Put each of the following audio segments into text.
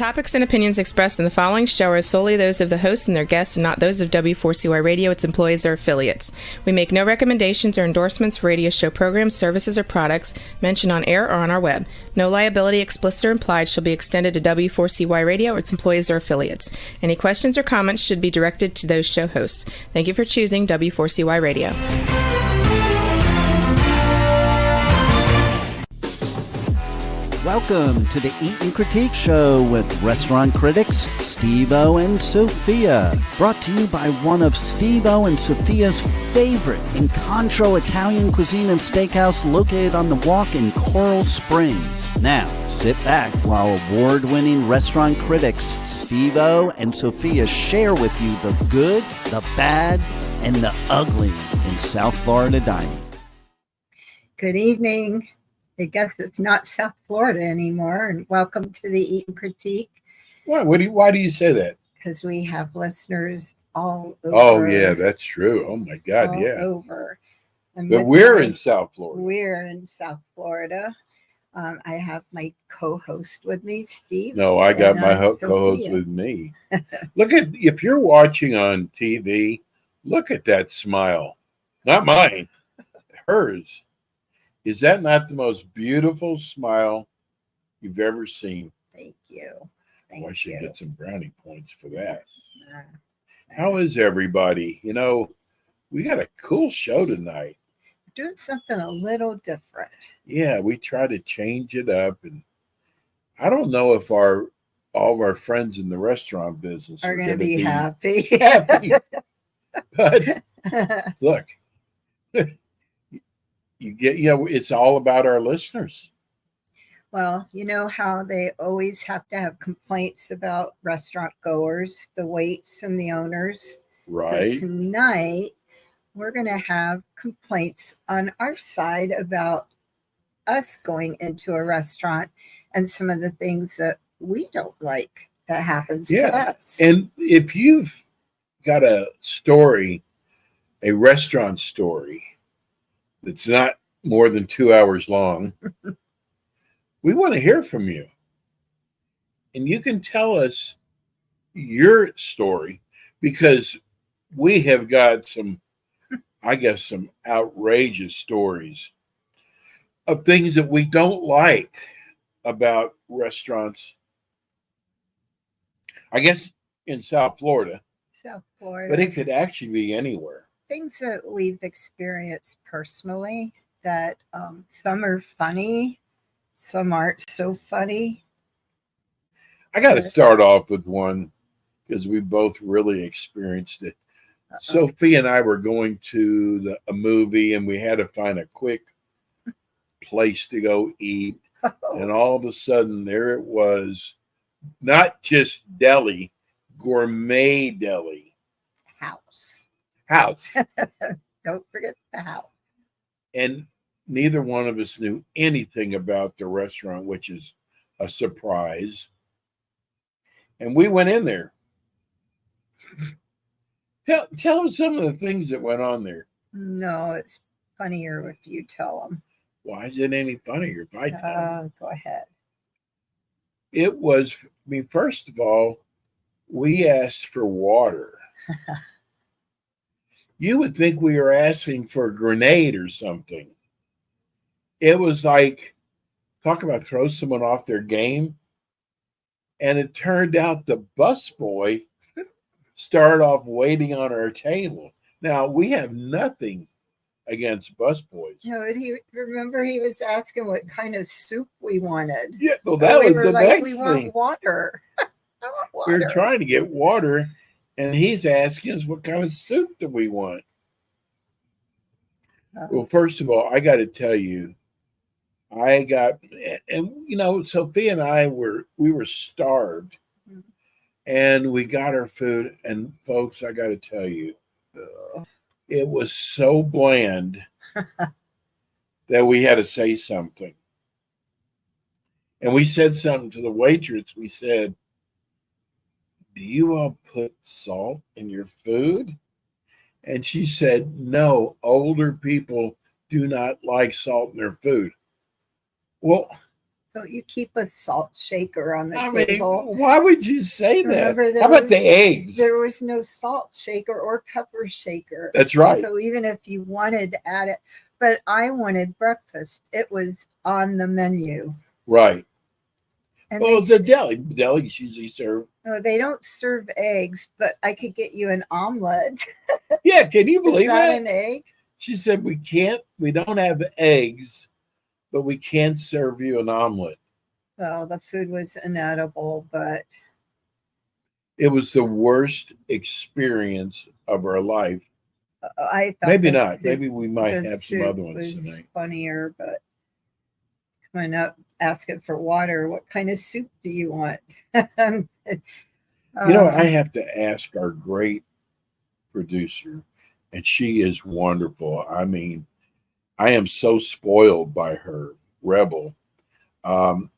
topics and opinions expressed in the following show are solely those of the hosts and their guests and not those of W4CY Radio, its employees, or affiliates. We make no recommendations or endorsements for radio show programs, services, or products mentioned on air or on our web. No liability, explicit or implied, shall be extended to W4CY Radio or its employees or affiliates. Any questions or comments should be directed to those show hosts. Thank you for choosing W4CY Radio. Welcome to the Eat and Critique Show with restaurant critics Steve-O and Sophia. Brought to you by one of Steve-O and Sophia's favorite Incontro Italian cuisine and steakhouse located on the Walk in Coral Springs. Now, sit back while award-winning restaurant critics Steve-O and Sophia share with you the good, the bad, and the ugly in South Florida dining. Good evening. I guess it's not South Florida anymore. And welcome to the Eat and Critique. Why do you say that? Because we have listeners all over. Oh, yeah, that's true. Oh, my God, all yeah. over. But we're in South Florida. We're in South Florida. I have my co-host with me, Steve. No, I got my co-host with me. If you're watching on TV, look at that smile. Not mine, hers. Is that not the most beautiful smile you've ever seen? Thank you. I should get some brownie points for that. How is everybody? You know, we got a cool show tonight. We're doing something a little different. Yeah, we try to change it up. And I don't know if all of our friends in the restaurant business are going to be happy. But look. It's all about our listeners. Well, you know how they always have to have complaints about restaurant goers, the waits and the owners. Right. So tonight, we're going to have complaints on our side about us going into a restaurant and some of the things that we don't like that happens to us. And if you've got a story, a restaurant story, it's not more than 2 hours long, we want to hear from you. And you can tell us your story because we have got some outrageous stories of things that we don't like about restaurants. I guess in South Florida. But it could actually be anywhere. Things that we've experienced personally that some are funny, some aren't so funny. I got to start off with one because we both really experienced it. Sophie and I were going to a movie and we had to find a quick place to go eat. And all of a sudden there it was, not just deli, gourmet deli. House. Don't forget the house. And neither one of us knew anything about the restaurant, which is a surprise. And we went in there. Tell them some of the things that went on there. No, it's funnier if you tell them. Why is it any funnier if I tell them? Go ahead. It was, first of all, we asked for water. You would think we were asking for a grenade or something. It was like, talk about throw someone off their game. And it turned out the busboy started off waiting on our table. Now, we have nothing against busboys. No, remember he was asking what kind of soup we wanted. Yeah, well, that was the next thing. We want water. I want water. We were trying to get water. And he's asking us what kind of soup do we want. Well, first of all, I got to tell you, Sophia and I were starved, and we got our food. And folks, I got to tell you, it was so bland that we had to say something. And we said something to the waitress. We said, "Do you all put salt in your food?" And she said, "No, older people do not like salt in their food." Well, So you keep a salt shaker on the I mean, table. why would you say that? Remember, How about the eggs? there was no salt shaker or pepper shaker. That's right. So even if you wanted to add it, but I wanted breakfast. It was on the menu. Right. And Well, it's a deli. Delis usually serve. no, they don't serve eggs, but I could get you an omelet. Yeah, can you Is believe that that? an egg? She said, we don't have eggs, but we can serve you an omelet. Well, the food was inedible, but It was the worst experience of our life. I thought Maybe the not. soup- Maybe we might the have some soup other ones was tonight. funnier, but coming up asking for water, what kind of soup do you want? You know, I have to ask our great producer, and she is wonderful. I mean, I am so spoiled by her, Rebel.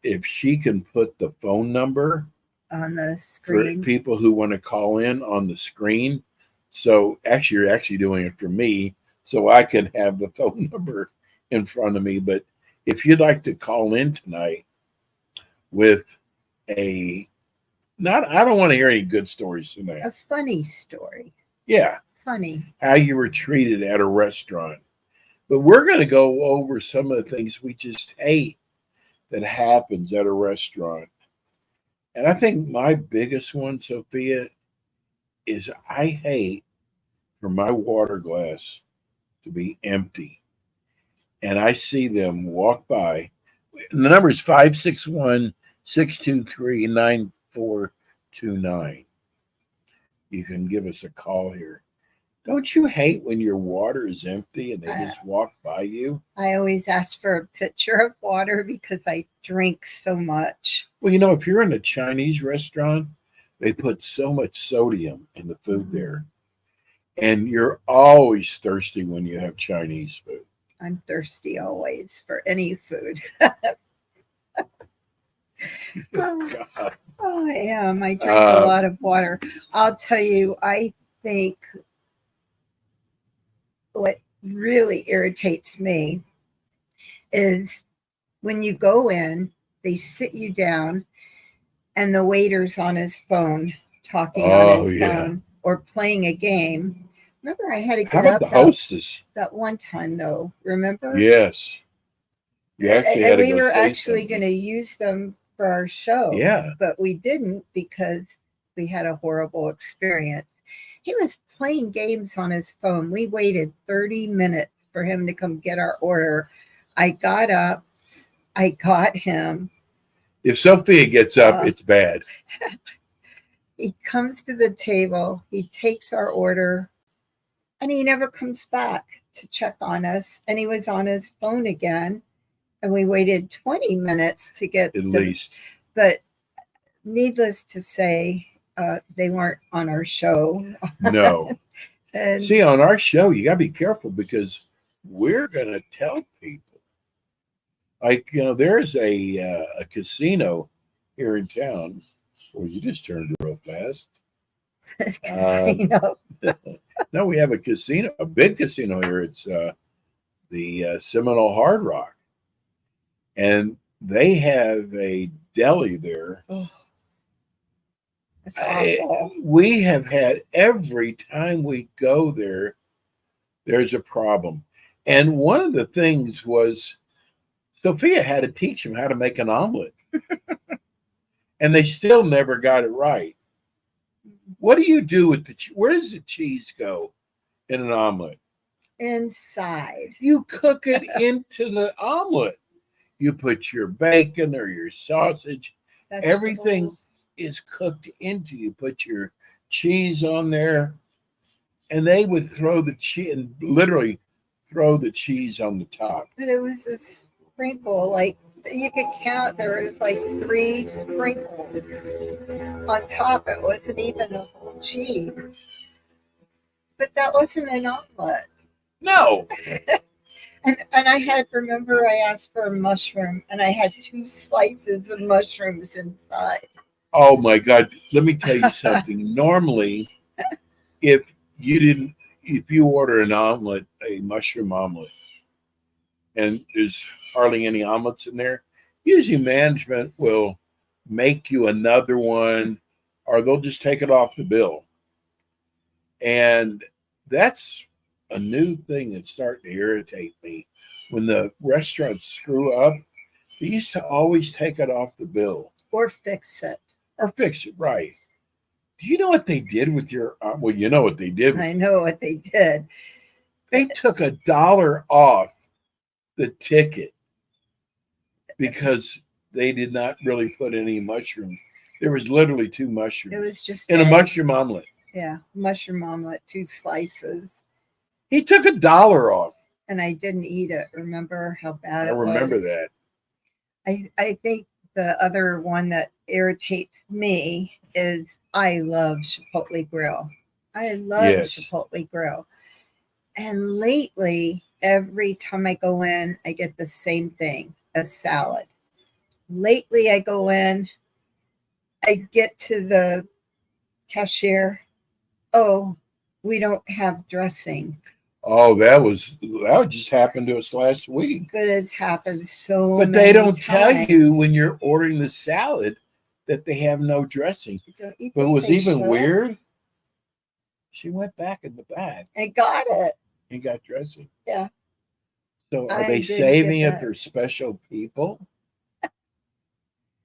If she can put the phone number on the for screen. people who want to call in on the screen. So actually, you're actually doing it for me, so I can have the phone number in front of me. But if you'd like to call in tonight with I don't want to hear any good stories tonight. A funny story. Yeah, Funny. how you were treated at a restaurant. But we're going to go over some of the things we just hate that happens at a restaurant. And I think my biggest one, Sophia, is I hate for my water glass to be empty. And I see them walk by. The number is 561-623-9429. You can give us a call here. Don't you hate when your water is empty and they just walk by you? I always ask for a pitcher of water because I drink so much. Well, you know, if you're in a Chinese restaurant, they put so much sodium in the food there. And you're always thirsty when you have Chinese food. I'm thirsty always for any food. God. Oh, I am. I drink a lot of water. I'll tell you, I think what really irritates me is when you go in, they sit you down and the waiter's on his phone talking on his phone or playing a game. Remember, I had to How get about up the hostess? that one time, though. Remember? Yes. You actually had to we go were say actually something. going to use them for our show. Yeah. But we didn't because we had a horrible experience. He was playing games on his phone. We waited 30 minutes for him to come get our order. I got up. I got him. If Sophia gets up, it's bad. He comes to the table. He takes our order. And he never comes back to check on us. And he was on his phone again. And we waited 20 minutes to get At least. But needless to say, they weren't on our show. No. And See, on our show, you got to be careful because we're going to tell people. Like, you know, there's a casino here in town. Well, you just turned real fast. you know, No, we have a casino, a big casino here. It's the Seminole Hard Rock. And they have a deli there. it's awful. We have had every time we go there, there's a problem. And one of the things was Sophia had to teach them how to make an omelet. And they still never got it right. What do you do with where does the cheese go in an omelet? Inside. You cook it into the omelet. You put your bacon or your sausage. Everything Vegetables. is cooked into. You put your cheese on there, and they would throw the cheese and literally throw the cheese on the top. But it was a sprinkle, like you could count. There was like 3 sprinkles on top. It wasn't even a whole cheese. But that wasn't an omelet. No. And I had, remember, I asked for a mushroom, and I had 2 slices of mushrooms inside. Oh my God. Let me tell you something. Normally, if you order an omelet, a mushroom omelet, and there's hardly any omelets in there, Usually management will make you another one, or they'll just take it off the bill. And that's a new thing that's starting to irritate me. When the restaurants screw up, they used to always take it off the bill. Or fix it. Or fix it, right. Do you know what they did with your, well, you know what they did. I know what they did. They took $1 off the ticket because they did not really put any mushrooms. There was literally 2 mushrooms. It was just in a mushroom omelet. Yeah, mushroom omelet, 2 slices. He took $1 off. And I didn't eat it. Remember how bad I it was? remember that. I think the other one that irritates me is I love Chipotle Grill. I love Chipotle Grill. And lately, every time I go in, I get the same thing, a salad. Lately, I go in, I get to the cashier. Oh, we don't have dressing. Oh, that just happened to us last week. It has happened so But many they don't times. tell you when you're ordering the salad that they have no dressing. Don't you But think what's they even should? weird, she went back in the back I got it. and got dressing. Yeah. So are I they didn't saving get it that. for special people?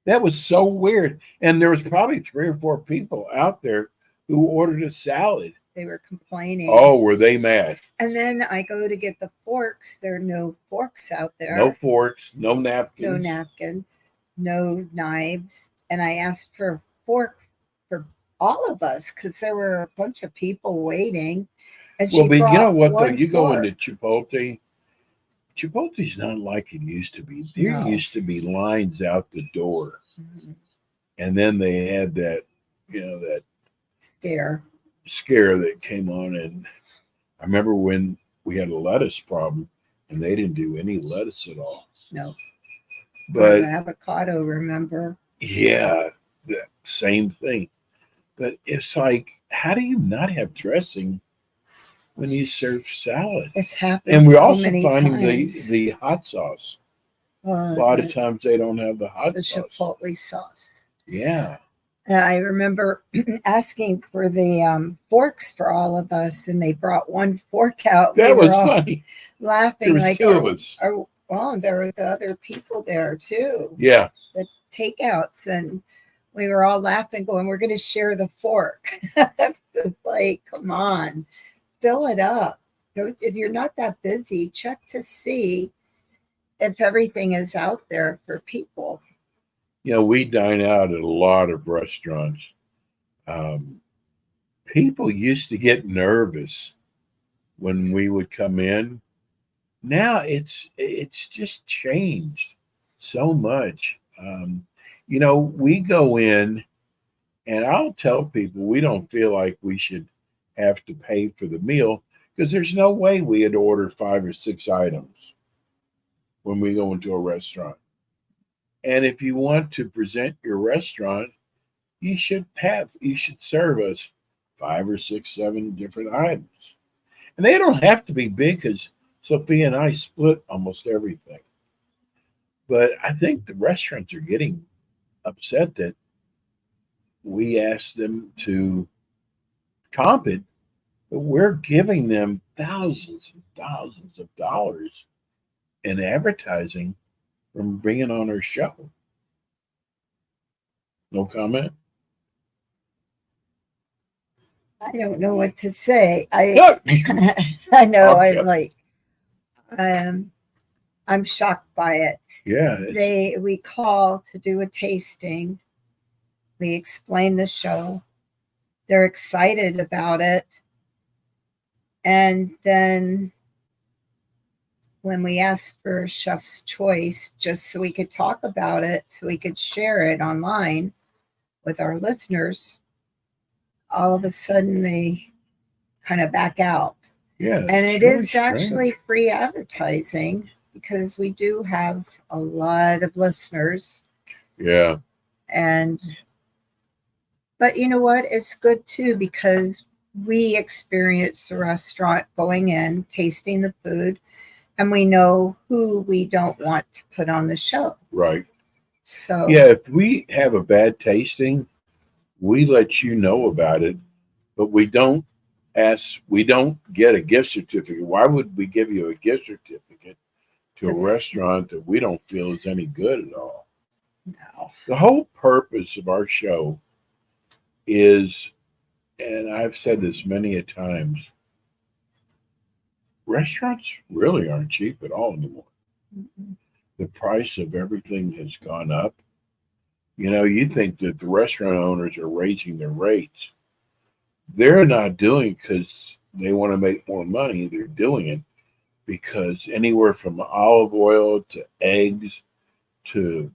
That was so weird. And there was probably 3 or 4 people out there who ordered a salad. They were complaining. Oh, were they mad? And then I go to get the forks. There are no forks out there. No forks, no napkins. No napkins, no knives. And I asked for a fork for all of us because there were a bunch of people waiting. And Well, she but you know brought what, though? one You go fork. into Chipotle. Chipotle's not like it used to be. There No. used to be lines out the door. Mhm. And then they had that, that Scare. scare that came on. And I remember when we had a lettuce problem and they didn't do any lettuce at all. No. But The avocado, remember? yeah, the same thing. But it's like, how do you not have dressing when you serve salad? It's happened And we're so also many finding times. the hot sauce. A Uh, lot of times they don't have the hot the sauce. Chipotle sauce. Yeah. I remember asking for the forks for all of us, and they brought one fork out. That We was were all funny. laughing. There was Like, 2 of us. well, there were the other people there too, Yeah. the takeouts, and we were all laughing, going, "We're going to share the fork." It's like, come on, fill it up. If you're not that busy, check to see if everything is out there for people. We dine out at a lot of restaurants. People used to get nervous when we would come in. Now it's just changed so much. We go in, and I'll tell people we don't feel like we should have to pay for the meal because there's no way we had ordered 5 or 6 items when we go into a restaurant. And if you want to present your restaurant, you should serve us 5 or 6, 7 different items. And they don't have to be big because Sophia and I split almost everything. But I think the restaurants are getting upset that we ask them to comp it, but we're giving them thousands and thousands of dollars in advertising from bringing on our show. No comment? I don't know what to say. Look! I know. Okay. I'm shocked by it. Yeah. We call to do a tasting. We explain the show. They're excited about it. And then when we asked for Chef's Choice, just so we could talk about it, so we could share it online with our listeners, all of a sudden they kind of back out. Yeah. And it really is strange. actually free advertising because we do have a lot of listeners. Yeah. But you know what? It's good too because we experience the restaurant going in, tasting the food, and we know who we don't want to put on the show. Right. So Yeah, if we have a bad tasting, we let you know about it, but we don't get a gift certificate. Why would we give you a gift certificate to a just restaurant that we don't feel is any good at all? no. The whole purpose of our show is, and I've said this many a times, restaurants really aren't cheap at all anymore. Mm-mm. The price of everything has gone up. You know, you think that the restaurant owners are raising their rates. They're not doing it because they want to make more money. They're doing it because anywhere from olive oil to eggs to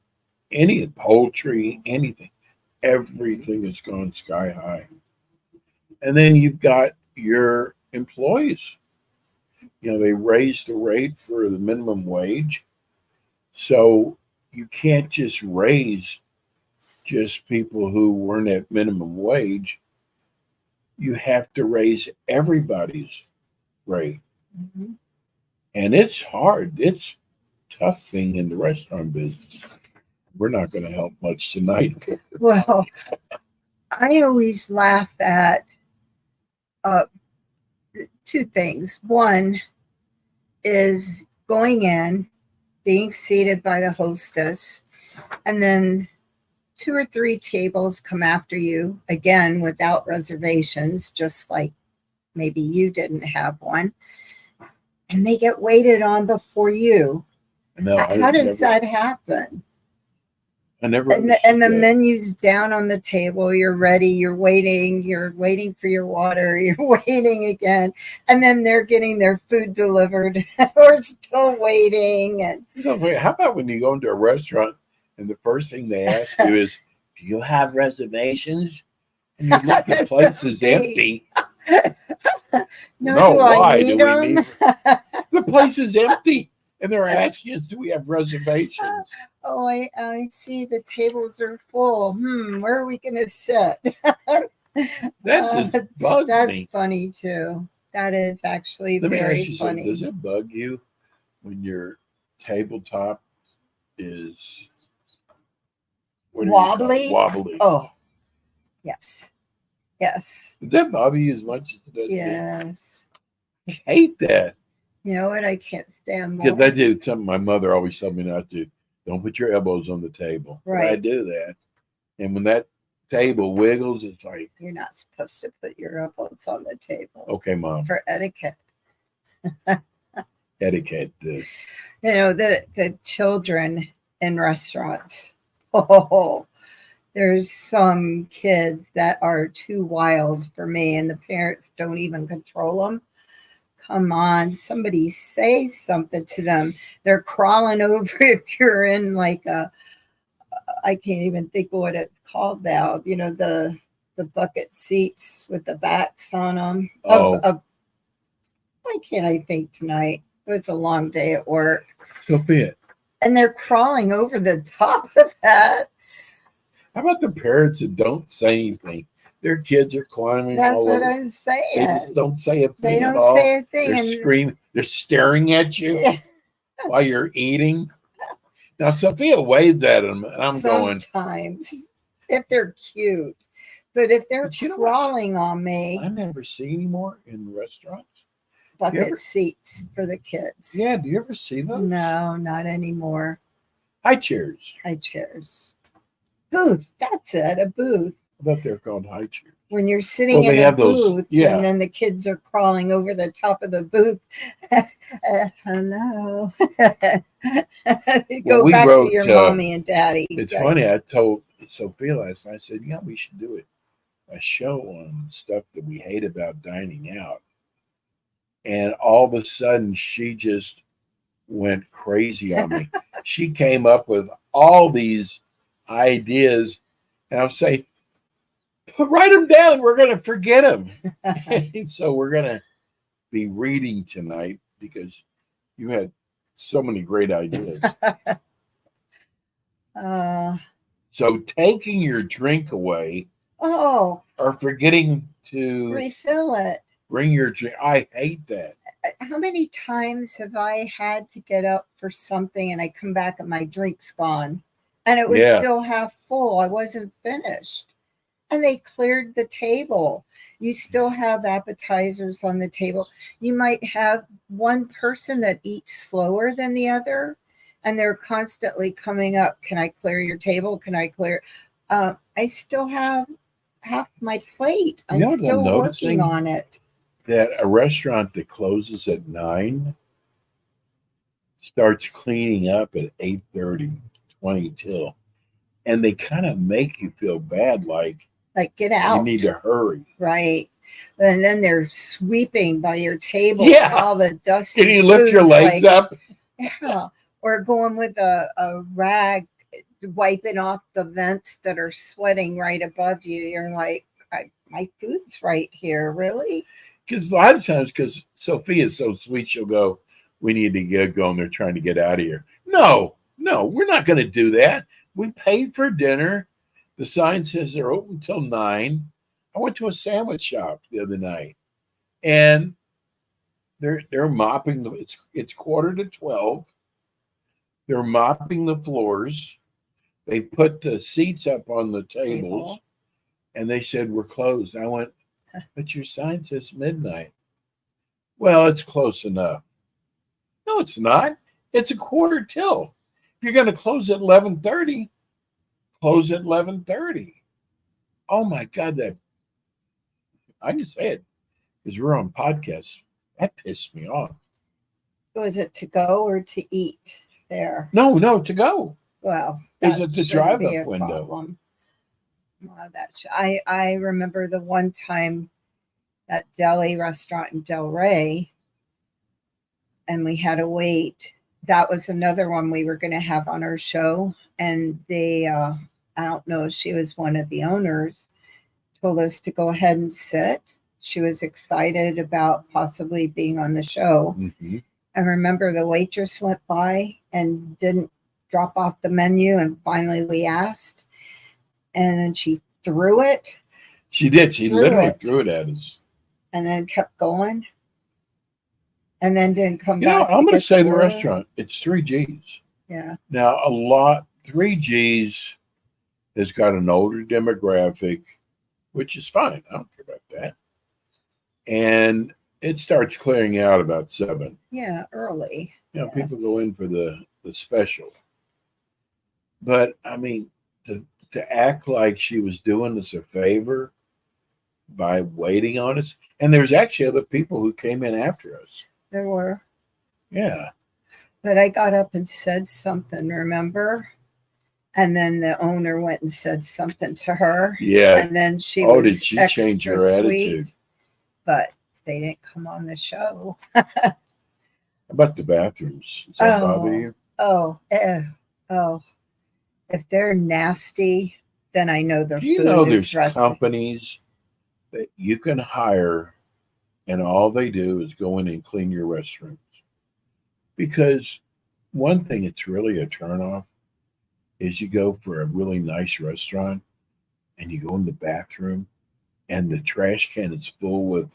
any poultry, anything, everything has gone sky high. And then you've got your employees. You know, they raised the rate for the minimum wage. So you can't just raise just people who weren't at minimum wage. You have to raise everybody's rate. Mhm. And it's hard. It's tough being in the restaurant business. We're not going to help much tonight. Well, I always laugh at uh, two things. One is going in, being seated by the hostess, and then two or three tables come after you again without reservations, just like maybe you didn't have one, and they get waited on before you. No, How does that happen? I never And the understood that. menu's down on the table. You're ready. You're waiting for your water. You're waiting again. And then they're getting their food delivered. We're still waiting. And So, wait, how about when you go into a restaurant and the first thing they ask you is, "Do you have reservations?" And you look, the place is empty. no, do I why need do them? we need? The place is empty, and they're asking us, "Do we have reservations?" Oh, I see the tables are full. Where are we going to sit? That just bugs That's me. funny too. That is actually Let me ask very you something. funny. Does it bug you when your tabletop is what do you call it? Wobbly? Wobbly. Oh, yes. Yes. Does that bother you as much as it does me? Yes. I hate that. You know what? I can't stand more. Because I do something my mother always told me not to do. Don't put your elbows on the table. But I Right. do that. And when that table wiggles, it's like, You're not supposed to put your elbows on the table okay, Mom, for etiquette. etiquette this. You know, the children in restaurants. Oh, there's some kids that are too wild for me, and the parents don't even control them. Come on, somebody say something to them. They're crawling over if you're in like I can't even think of what it's called now. You know, the bucket seats with the backs on them. Oh. Why can't I think tonight? It was a long day at work. Sophia, And they're crawling over the top of that. how about the parents that don't say anything? Their kids are climbing That's all what over. I'm They saying. just don't say a thing They at don't all. say a thing. They're And screaming. They're staring at you while you're eating. Now, Sophia waved at them, and I'm going, sometimes, if they're cute. But if they're But you know what? crawling on me, I never see anymore in restaurants. bucket ever- seats for the kids. Yeah, do you ever see those? No, not anymore. High chairs. High chairs. Booth. That's it. A booth. I thought they're called high chairs. When you're sitting Well, in they a have those- booth yeah. and then the kids are crawling over the top of the booth. Hello. Go we back wrote, to your mommy and daddy. It's Like, funny. I told Sophia last night, I said, yeah, we should do a show on stuff that we hate about dining out. And all of a sudden, she just went crazy on me. She came up with all these ideas. And I'll say, write them down. We're going to forget them. So we're going to be reading tonight because you had so many great ideas. So taking your drink away oh, or forgetting to refill it. bring your drink, I hate that. How many times have I had to get up for something and I come back and my drink's gone? and it was Yeah. still half full. I wasn't finished. And they cleared the table. You still have appetizers on the table. You might have one person that eats slower than the other, and they're constantly coming up. Can I clear your table? Can I clear? I still have half my plate. You know I'm what I'm still noticing? working on it. That a restaurant that closes at 9 starts cleaning up at 8:30, 20 till. And they kind of make you feel bad, like Like, get out. you need to hurry. Right. And then they're sweeping by your table. Yeah. All the dust. Can and you lift your food, legs like, up? Yeah. Or going with a rag, wiping off the vents that are sweating right above you. You're like, my food's right here. Really? Because a lot of times, because Sophia's so sweet, she'll go, we need to get going. They're trying to get out of here. No, we're not going to do that. We paid for dinner. The sign says they're open till 9. I went to a sandwich shop the other night, and they're mopping it's 11:45. They're mopping the floors. They put the seats up on the tables, and they said we're closed. I went, but your sign says midnight. Well, it's close enough. No, it's not. It's a quarter till. If you're going to close at 11:30, close at 11:30. Oh my God, that I can say it because we're on podcasts. That pissed me off. Was it to go or to eat there? No, to go. Well, Is that it the shouldn't be drive-up a window? problem. I remember the one time that deli restaurant in Del Rey, and we had to wait. That was another one we were going to have on our show, and they I don't know if she was one of the owners, told us to go ahead and sit. She was excited about possibly being on the show. Mm-hmm. I remember the waitress went by and didn't drop off the menu, and finally we asked, and then she threw it. She did. She literally threw it at us. And then kept going. And then didn't come You know, back. I'm going to say the order. restaurant. It's 3G's. Yeah. Now, 3G's has got an older demographic, which is fine. I don't care about that. And it starts clearing out about 7. Yeah, early. You know, Yes. people go in for the special. But, I mean, to act like she was doing us a favor by waiting on us. And there's actually other people who came in after us. There were. Yeah. But I got up and said something, remember? And then the owner went and said something to her. Yeah. And then she was did she change her extra attitude? sweet, but they didn't come on the show. How about the bathrooms? Does that bother you? Oh. If they're nasty, then I know their Do you food know is there's rusty. companies that you can hire and all they do is go in and clean your restrooms? Because one thing that's really a turnoff is you go for a really nice restaurant and you go in the bathroom and the trash can is full with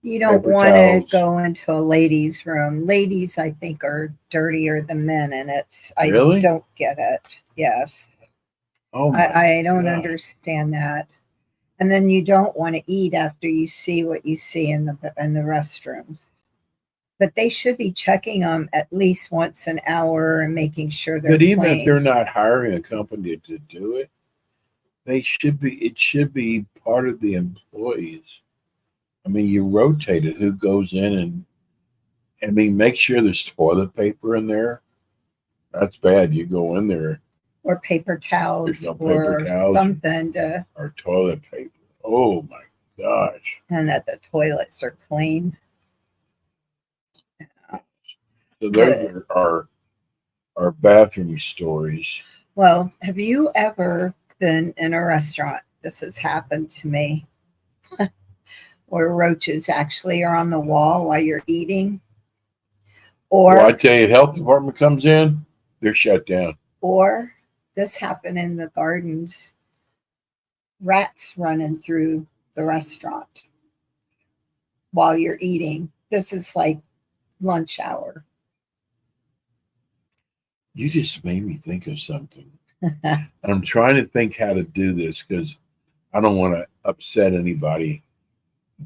You don't paper want to towels. go into a ladies' room. Ladies, I think, are dirtier than men, and I Really? don't get it. Yes, oh my I don't God. understand that. And then you don't want to eat after you see what you see in the restrooms. But they should be checking them at least once an hour and making sure they're But even clean. if they're not hiring a company to do it, it should be part of the employees. I mean, you rotate it. Who goes in and I mean, make sure there's toilet paper in there. That's bad. You go in there or paper towels There's no paper or towels. something to, or toilet paper. Oh my gosh. and that the toilets are clean. So those are our bathroom stories. Well, have you ever been in a restaurant? This has happened to me. Where roaches actually are on the wall while you're eating. Or Well, I tell you, health department comes in, they're shut down. Or this happened in the gardens. Rats running through the restaurant while you're eating. This is like lunch hour. You just made me think of something. I'm trying to think how to do this because I don't want to upset anybody.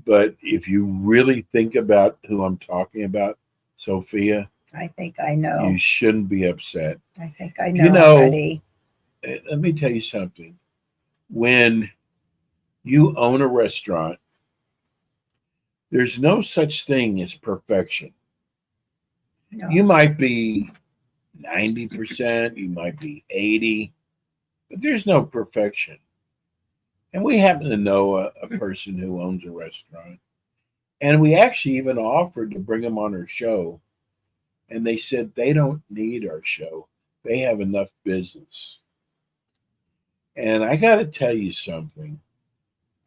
But if you really think about who I'm talking about, Sophia, I think I know. you shouldn't be upset. I think I know, You know, already. Let me tell you something. When you own a restaurant, there's no such thing as perfection. No. You might be 90%, you might be 80, but there's no perfection. And we happen to know a person who owns a restaurant. And we actually even offered to bring them on our show. And they said they don't need our show. They have enough business. And I got to tell you something.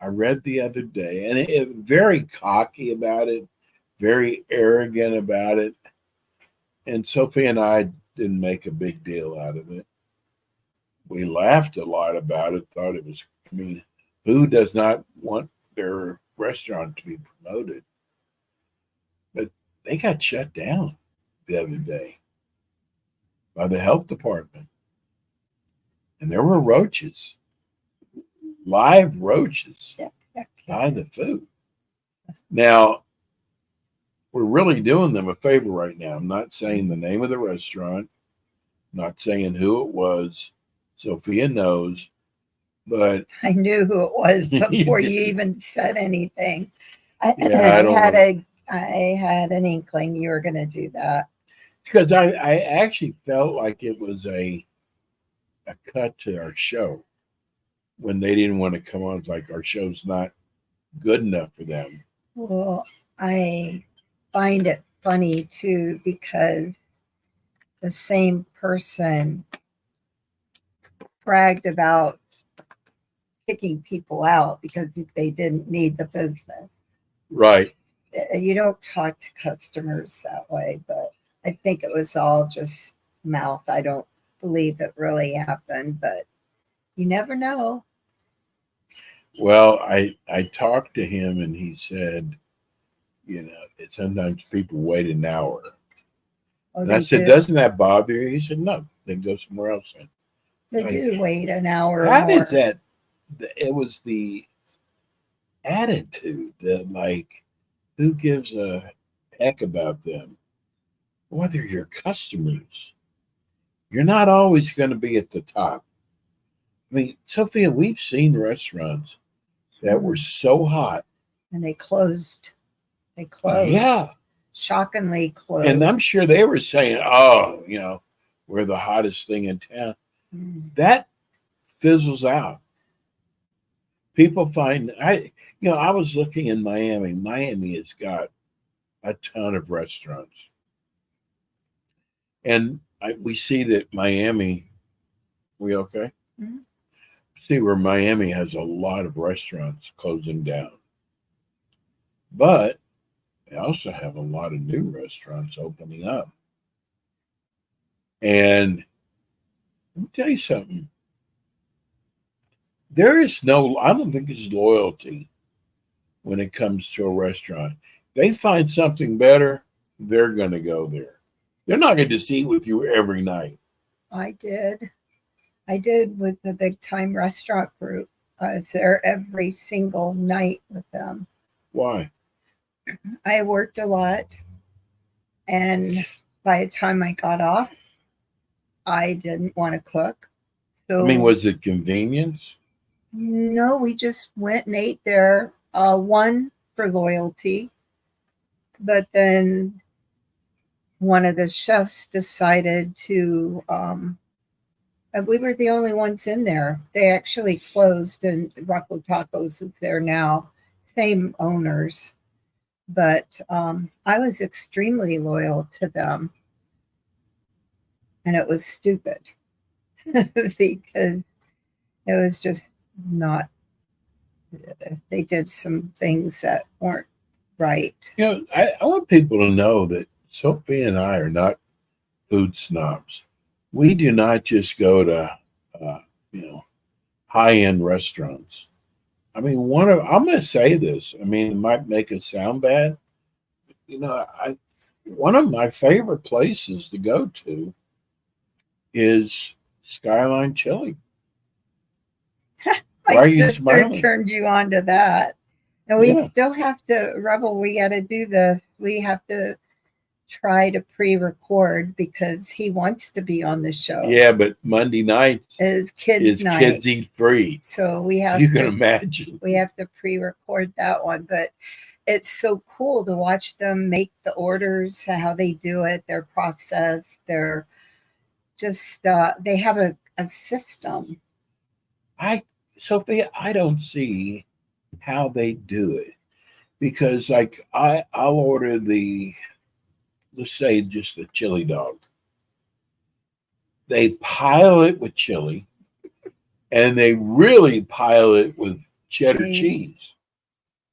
I read the other day, and it very cocky about it, very arrogant about it. And Sophie and I didn't make a big deal out of it. We laughed a lot about it, thought it was, I mean, who does not want their restaurant to be promoted? But they got shut down the other day by the health department. And there were roaches, live roaches by the food. Now, we're really doing them a favor right now. I'm not saying the name of the restaurant, not saying who it was. Sophia knows, but I knew who it was before You you did. even said anything. Yeah, I don't know. I had an inkling you were going to do that. because I actually felt like it was a cut to our show when they didn't want to come on. It's like our show's not good enough for them. Well, I find it funny too because the same person bragged about kicking people out because they didn't need the business. Right. You don't talk to customers that way, but I think it was all just mouth. I don't believe it really happened, but you never know. Well, I talked to him and he said, sometimes people wait an hour. Oh, And I they said, do. doesn't that bother you? He said, no, they can go somewhere else. And They like, do wait an hour or how more. did that? It was the attitude that, like, who gives a heck about them? Whether you're customers, you're not always going to be at the top. I mean, Sophia, we've seen restaurants that were so hot. And they closed. They closed. Yeah. Shockingly closed. And I'm sure they were saying, oh, we're the hottest thing in town. Mm. That fizzles out. People find, I was looking in Miami. Miami has got a ton of restaurants. And we see that Miami, we okay? Mhm. See where Miami has a lot of restaurants closing down. But they also have a lot of new restaurants opening up. And let me tell you something. I don't think it's loyalty when it comes to a restaurant. They find something better, they're going to go there. They're not going to just eat with you every night. I did with the Big Time Restaurant Group. I was there every single night with them. Why? I worked a lot, and by the time I got off, I didn't want to cook. So I mean, was it convenience? no, we just went and ate there. One for loyalty, but then one of the chefs decided to. We were the only ones in there. They actually closed, and Rocco Tacos is there now. Same owners, but I was extremely loyal to them, and it was stupid because it was just not. They did some things that weren't right. I want people to know that Sophie and I are not food snobs. We do not just go to, high-end restaurants. I mean, I'm going to say this. I mean, it might make it sound bad. One of my favorite places to go to is Skyline Chili. My Why are you sister smiling? turned you on to that. And we Yeah. still have to, Rebel, we got to do this. We have to try to pre-record because he wants to be on the show. Yeah, but Monday nights It's kids is night. Kids Eat Free. So we have You can to imagine. we have to pre-record that one. But it's so cool to watch them make the orders, how they do it, their process, their just they have a system. Sophia, I don't see how they do it because, like, I'll order let's say just the chili dog. They pile it with chili, and they really pile it with cheddar cheese.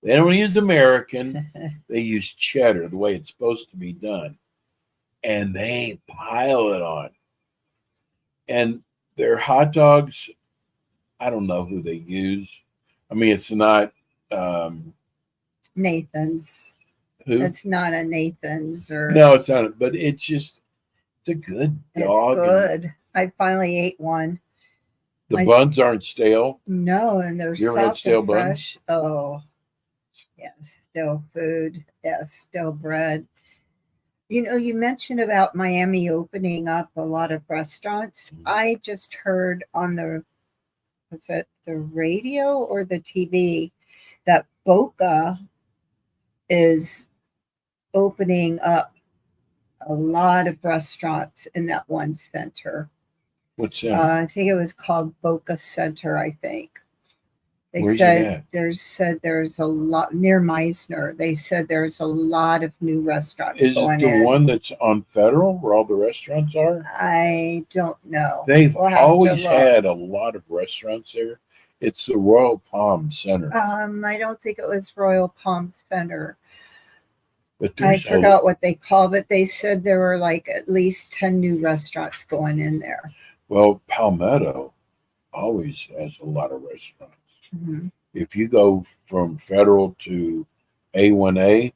They don't use American; they use cheddar, the way it's supposed to be done, and they pile it on. And their hot dogs, I don't know who they use. I mean, it's not Nathan's. who. It's not a Nathan's or No, it's not. But it's a good it's dog. good. I finally ate one. The buns aren't stale. No, and they're You ever had soft stale and buns? fresh. Oh, yes, still food. Yes, still bread. You know, you mentioned about Miami opening up a lot of restaurants. Mhm. I just heard on was it the radio or the TV that Boca is opening up a lot of restaurants in that one center. What's that? I think it was called Boca Center, I think. They Where's it said there's a lot near Meisner. They said there's a lot of new restaurants Is it going the in. one that's on Federal where all the restaurants are? I don't know. They've We'll have to always look. had a lot of restaurants there. It's the Royal Palm Center. I don't think it was Royal Palm Center. But I there's forgot what they called it. They said there were like at least 10 new restaurants going in there. well, Palmetto always has a lot of restaurants. Mhm. If you go from Federal to A1A,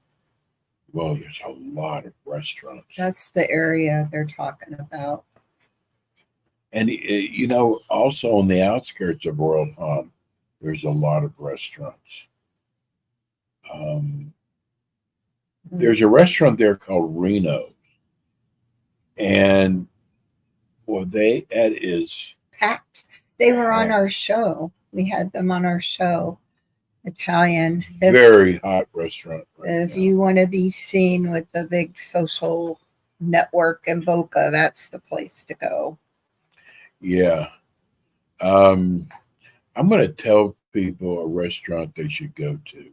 well, there's a lot of restaurants. That's the area they're talking about. And also on the outskirts of Royal Palm, there's a lot of restaurants. There's a restaurant there called Reno's, and that is Packed. They were on packed. our show. We had them on our show. Italian. Very hot restaurant. Right If now. you want to be seen with the big social network in Boca, that's the place to go. Yeah. I'm going to tell people a restaurant they should go to.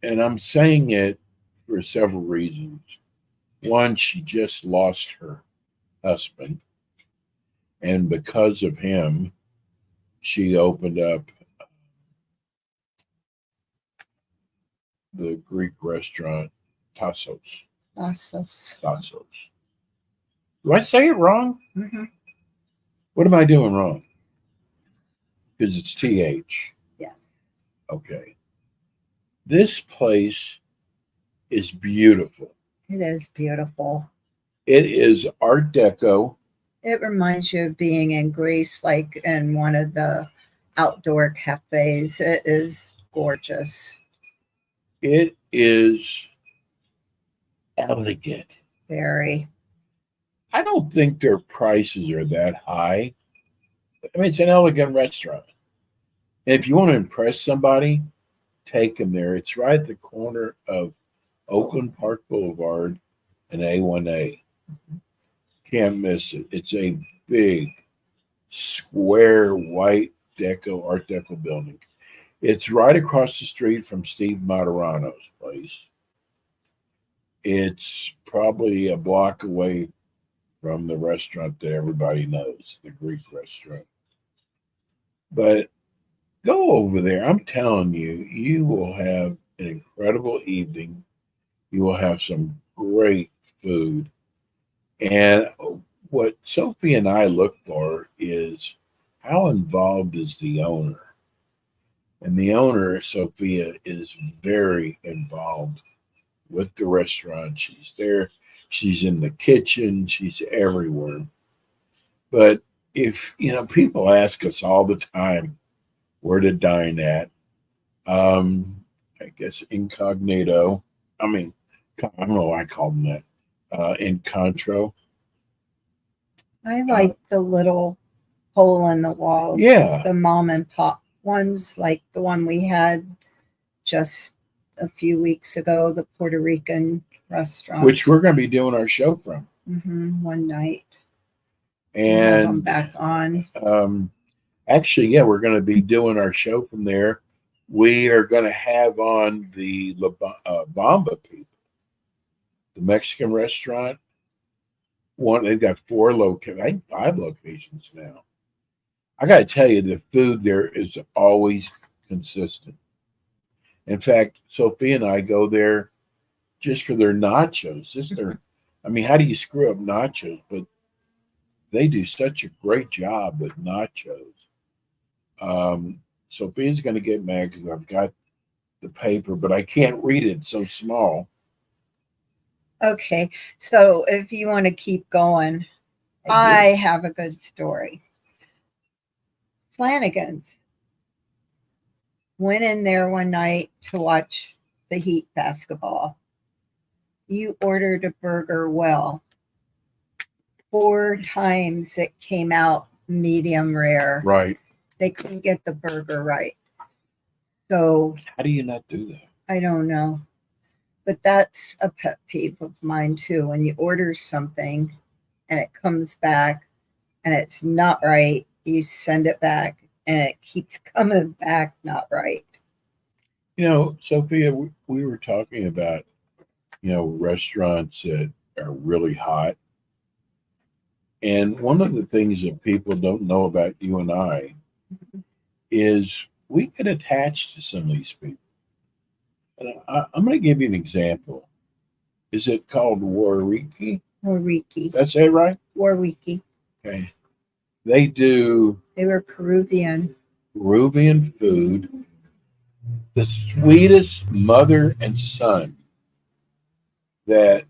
And I'm saying it for several reasons. One, she just lost her husband. And because of him, she opened up the Greek restaurant Tassos. Tassos. Tassos. Do I say it wrong? Mm-hmm. What am I doing wrong? Because it's TH. Yes. Okay. This place is beautiful. It is beautiful. It is Art Deco. It reminds you of being in Greece, like in one of the outdoor cafes. It is gorgeous. It is elegant. Very. I don't think their prices are that high. I mean, it's an elegant restaurant. And if you want to impress somebody, take them there. It's right at the corner of Oakland Park Boulevard and A1A. Can't miss it. It's a big, square, white Art Deco building. It's right across the street from Steve Materano's place. It's probably a block away from the restaurant that everybody knows, the Greek restaurant. But go over there. I'm telling you, you will have an incredible evening. You will have some great food. And what Sophie and I look for is how involved is the owner? And the owner, Sophia, is very involved with the restaurant. She's there She's in the kitchen. She's everywhere. But if, people ask us all the time where to dine at, I guess incognito. I mean, I don't know why I call them that. Encontro. I like the little hole in the wall. Yeah. The mom and pop ones, like the one we had just a few weeks ago, the Puerto Rican restaurant. Which we're going to be doing our show from. One night. And I'm back on. Actually, yeah, we're going to be doing our show from there. We are going to have on the Bamba people, the Mexican restaurant. They've got 5 locations now. I got to tell you, the food there is always consistent. In fact, Sophia and I go there just for their nachos. How do you screw up nachos? But they do such a great job with nachos. Sophia's going to get mad because I've got the paper, but I can't read it. It's so small. Okay, so if you want to keep going, I have a good story. Flanagan's. Went in there one night to watch the Heat basketball. You ordered a burger well. 4 times it came out medium rare. Right. They couldn't get the burger right. So how do you not do that? I don't know. But that's a pet peeve of mine too. When you order something and it comes back and it's not right, you send it back and it keeps coming back not right. Sophia, we were talking about, restaurants that are really hot. And one of the things that people don't know about you and I is we get attached to some of these people. And I'm going to give you an example. Is it called Warwiki? Warwiki. That's it, right? Warwiki. Okay. They were Peruvian food. The sweetest mother and son that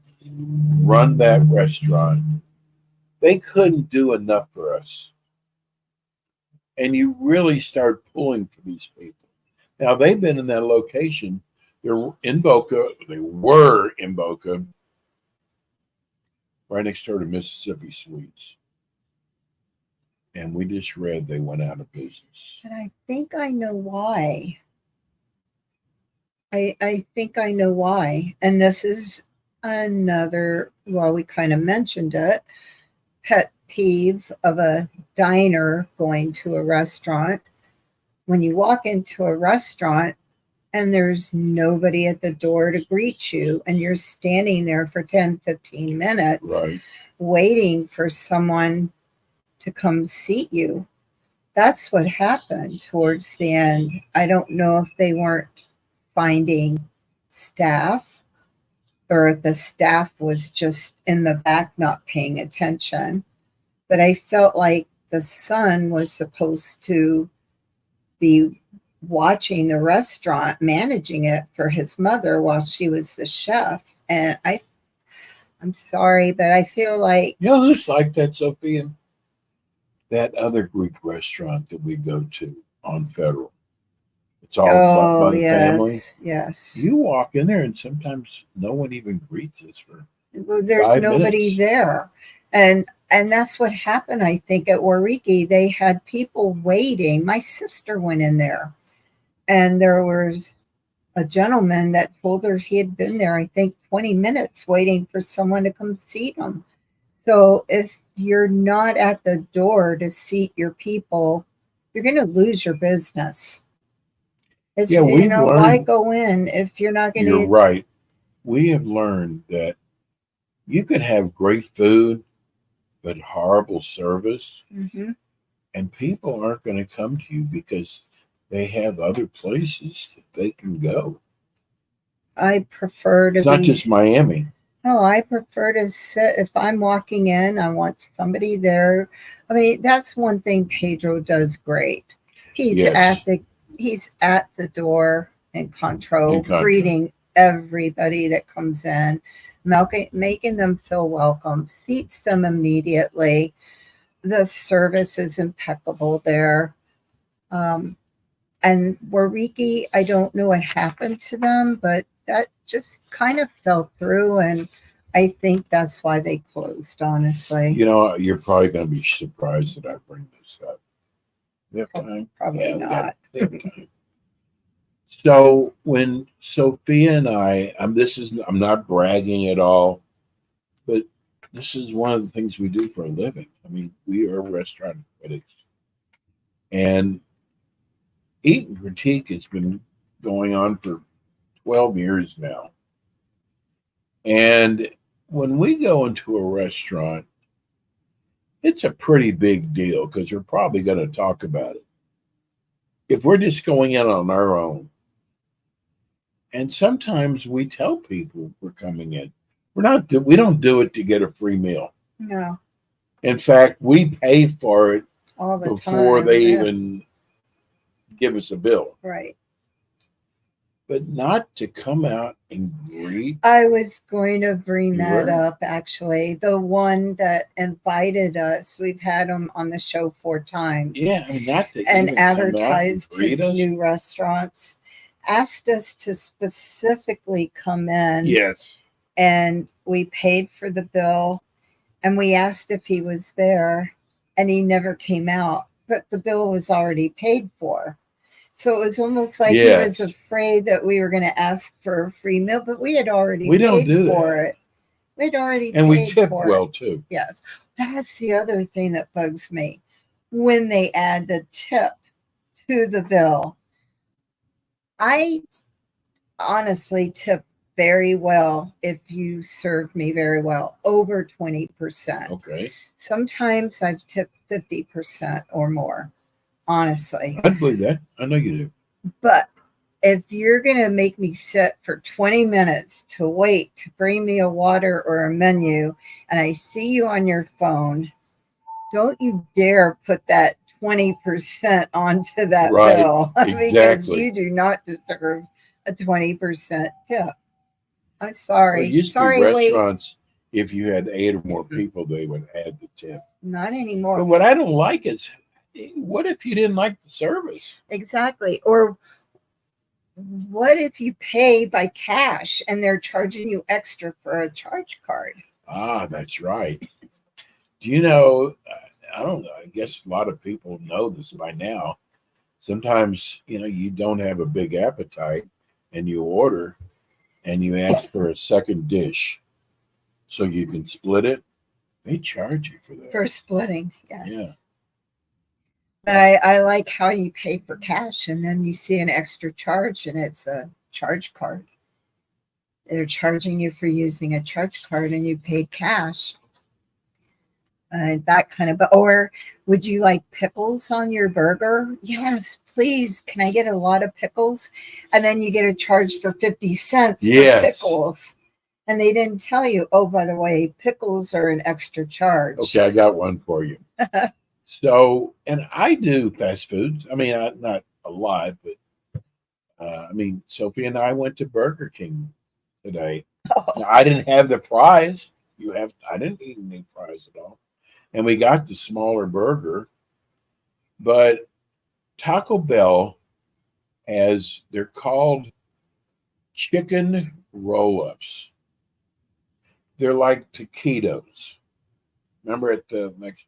run that restaurant, they couldn't do enough for us. And you really start pulling for these people. Now, they've been in that location. They're in Boca. They were in Boca, right next door to Mississippi Sweets. And we just read they went out of business. And I think I know why. I think I know why. And this is another, we kind of mentioned it, pet peeve of a diner going to a restaurant. When you walk into a restaurant and there's nobody at the door to greet you and you're standing there for 10, 15 minutes waiting for someone to come seat you. That's what happened towards the end. I don't know if they weren't finding staff or if the staff was just in the back not paying attention. But I felt like the son was supposed to be watching the restaurant, managing it for his mother while she was the chef. And I'm sorry, but I feel like... It's like that, Sophia. That other Greek restaurant that we go to on Federal. It's all by the family. Yes. You walk in there and sometimes no one even greets us for there's nobody there. And that's what happened, I think, at Warwiki. They had people waiting. My sister went in there, and there was a gentleman that told her he had been there, I think, 20 minutes waiting for someone to come seat him. So if you're not at the door to seat your people, you're going to lose your business. Why go in if you're not going to... You're right. We have learned that you can have great food, but horrible service, and people aren't going to come to you because they have other places that they can go. I prefer to... It's not just Miami. No, I prefer to sit. If I'm walking in, I want somebody there. I mean, that's one thing Pedro does great. He's at the door in Contro, greeting everybody that comes in, making them feel welcome, seats them immediately. The service is impeccable there. And Wariki, I don't know what happened to them, but that just kind of fell through, and I think that's why they closed, honestly. You know, you're probably going to be surprised that I bring this up. We have time? Probably we not. we have time. So when Sophia and I'm not bragging at all, but this is one of the things we do for a living. I mean, we are restaurant critics, and Eat and Critique has been going on for 12 years now. And when we go into a restaurant, it's a pretty big deal because we're probably going to talk about it. If we're just going in on our own, and sometimes we tell people we're coming in, we don't do it to get a free meal. No, In fact, we pay for it all the before time. they yeah. even give us a bill. Right. But not to come out and greet. I was going to bring You that were? up, actually. The one that invited us, we've had him on the show 4 times. Yeah, I mean, not to And even come out and advertised greet his us. new restaurants, asked us to specifically come in. Yes. And we paid for the bill, and we asked if he was there, and he never came out, but the bill was already paid for. So it was almost like he was afraid that we were going to ask for a free meal, but we had already paid for it. We'd already And paid we tip for well it. too. Yes. That's the other thing that bugs me. When they add the tip to the bill, I honestly tip very well if you serve me very well, over 20%. Okay. Sometimes I've tipped 50% or more, honestly. I believe that. I know you do. But if you're going to make me sit for 20 minutes to wait to bring me a water or a menu, and I see you on your phone, don't you dare put that 20% onto that Right, bill because exactly. you do not deserve a 20% tip. I'm sorry. Well, it used sorry, to be wait. restaurants, if you had 8 or more people, they would add the tip. Not anymore. But what I don't like is, what if you didn't like the service? Exactly. Or what if you pay by cash and they're charging you extra for a charge card? Ah, that's right. Do you know, I don't know, I guess a lot of people know this by now. Sometimes, you don't have a big appetite and you order and you ask for a second dish so you can split it. They charge you for that. For splitting, yes. Yeah. But I like how you pay for cash and then you see an extra charge and it's a charge card. They're charging you for using a charge card and you paid cash. That kind of, or would you like pickles on your burger? Yes, please. Can I get a lot of pickles? And then you get a charge for 50 cents for pickles. And they didn't tell you, oh, by the way, pickles are an extra charge. Okay, I got one for you. So, and I do fast foods. I mean, not a lot, but Sophie and I went to Burger King today. Oh. Now, I didn't have the fries. I didn't eat any fries at all. And we got the smaller burger. But Taco Bell they're called chicken roll-ups. They're like taquitos. Remember at the Mexican?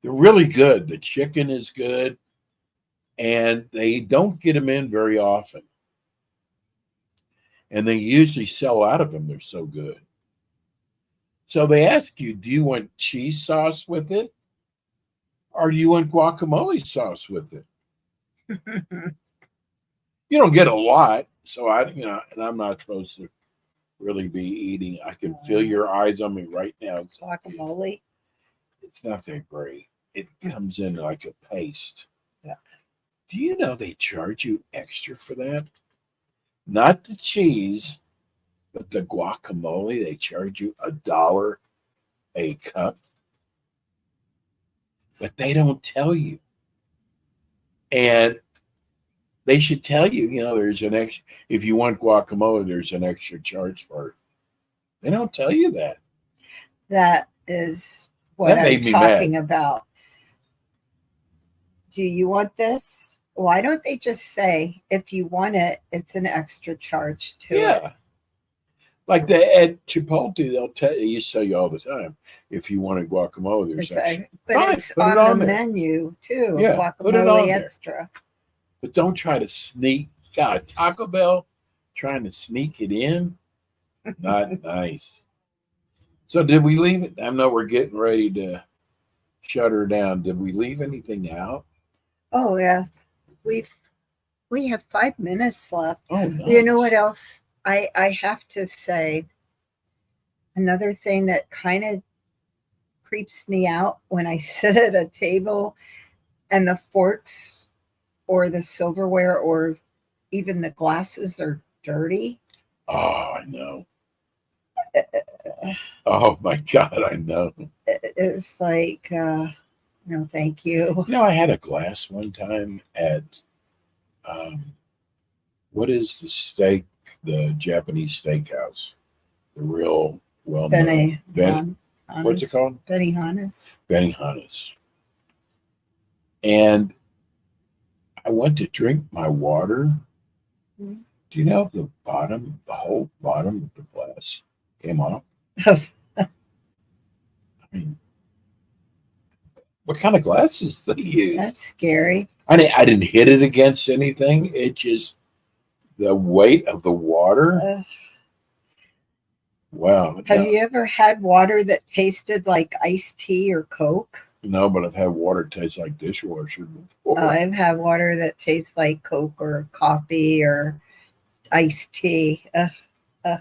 They're really good. The chicken is good. And they don't get them in very often. And they usually sell out of them. They're so good. So they ask you, do you want cheese sauce with it? Or do you want guacamole sauce with it? You don't get a lot. So and I'm not supposed to really be eating. I can feel your eyes on me right now. Guacamole. It's not that great. It comes in like a paste. Yeah. Do you know they charge you extra for that? Not the cheese, but the guacamole. They charge you $1 a cup. But they don't tell you. And they should tell you, there's an extra. If you want guacamole, there's an extra charge for it. They don't tell you that. That is what That I'm made me talking mad. about. Do you want this? Why don't they just say, if you want it, it's an extra charge to it? Yeah. Like at Chipotle, you tell you all the time, if you want a guacamole, there's It's extra. but Fine, it's put it on on the there. menu too. Yeah, put it on Guacamole there. extra. But don't try to sneak. God, Taco Bell trying to sneak it in. Not nice. So did we leave it? I know we're getting ready to shut her down. Did we leave anything out? Oh yeah, we have 5 minutes left. Oh no. You know what else? I have to say, another thing that kind of creeps me out when I sit at a table and the forks or the silverware or even the glasses are dirty. Oh, I know. Oh my God, I know. It's like, no, thank you. You know, I had a glass one time at what is the Japanese steakhouse? The real well known what's it called? Benihana's. Benihana's. And I went to drink my water. Mhm. Do you know the whole bottom of the glass came off? I mean, what kind of glasses do they use? That's scary. I didn't hit it against anything. It just, the weight of the water. Wow. Have you ever had water that tasted like iced tea or Coke? No, but I've had water taste like dishwasher before. I've had water that tastes like Coke or coffee or iced tea.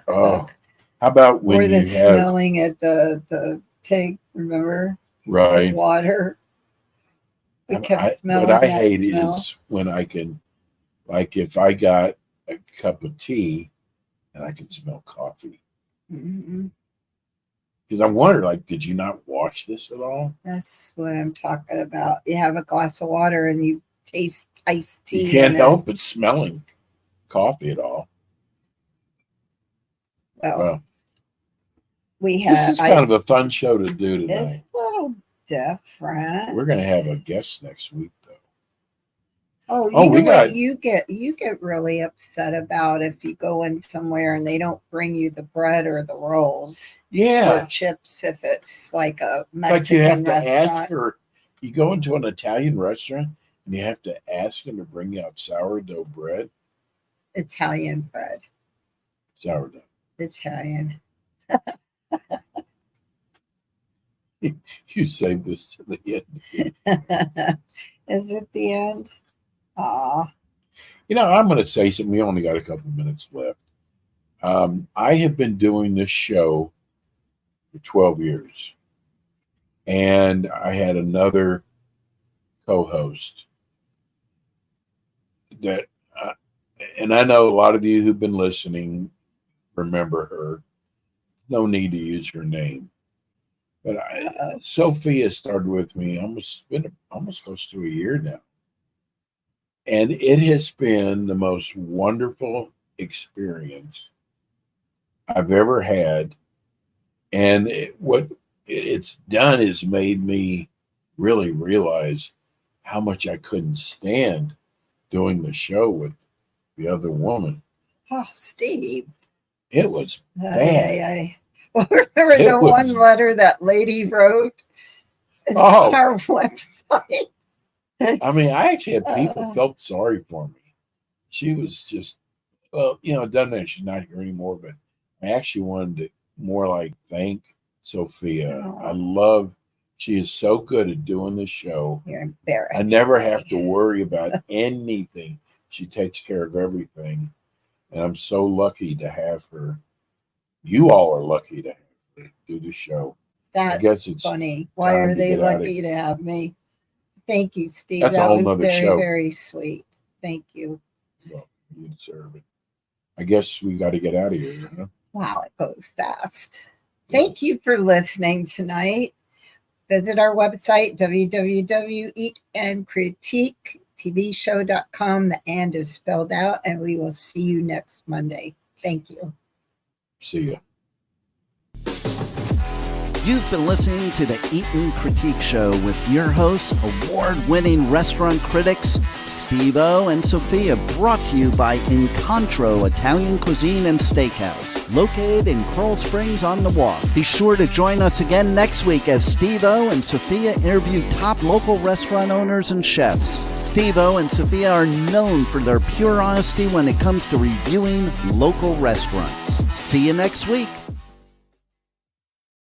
Oh, how about when or the you have smelling at the pig, remember? The right? water. We kept smelling What I that hate smell. is when I can, like, if I got a cup of tea and I can smell coffee. Mhm. Because I'm wondering, like, did you not wash this at all? That's what I'm talking about. You have a glass of water and you taste iced tea. You can't in help but smelling coffee at all. Well, Well, we this have. is kind of a fun show to do tonight. It's a little different. We're going to have a guest next week, though. Oh, you Oh, know we what got- you get really upset about if you go in somewhere and they don't bring you the bread or the rolls or Yeah. chips if it's like a Like you have Mexican to ask restaurant. her, you go into an Italian restaurant and you have to ask them to bring you out sourdough bread. Italian bread. Sourdough. Italian. You saved this to the end. Is it the end? Aw. You know, I'm going to say something. We only got a couple minutes left. I have been doing this show for 12 years. And I had another co-host that, and I know a lot of you who've been listening remember her. No need to use her name. But Sophia started with me almost close to a year now. And it has been the most wonderful experience I've ever had. And what it's done is made me really realize how much I couldn't stand doing the show with the other woman. Oh, Steve. It was Bad. Well, remember It the one was- letter that lady wrote on Oh, our website? I mean, I actually had people Uh. felt sorry for me. She was just, well, you know, it doesn't matter. She's not here anymore, but I actually wanted to more like thank Sophia. Oh. She is so good at doing the show. You're embarrassed. I never have to worry about anything. She takes care of everything. And I'm so lucky to have her. You all are lucky to have her do the show. That's I guess it's funny. Why time are to they get out of lucky to have me? Thank you, Steve. That's a that whole was nother very, show. very sweet. Thank you. Well, you deserve it. I guess we got to get out of here. Huh? Wow, it goes fast. Thank you for listening tonight. Visit our website, www.eatandcritiquetvshow.com. The and is spelled out, and we will see you next Monday. Thank you. See ya. You've been listening to the Eatin' Critique Show with your hosts, award-winning restaurant critics Steve-O and Sophia, brought to you by Incontro Italian Cuisine and Steakhouse, located in Coral Springs on the Walk. Be sure to join us again next week as Steve-O and Sophia interview top local restaurant owners and chefs. Steve-O and Sophia are known for their pure honesty when it comes to reviewing local restaurants. See you next week.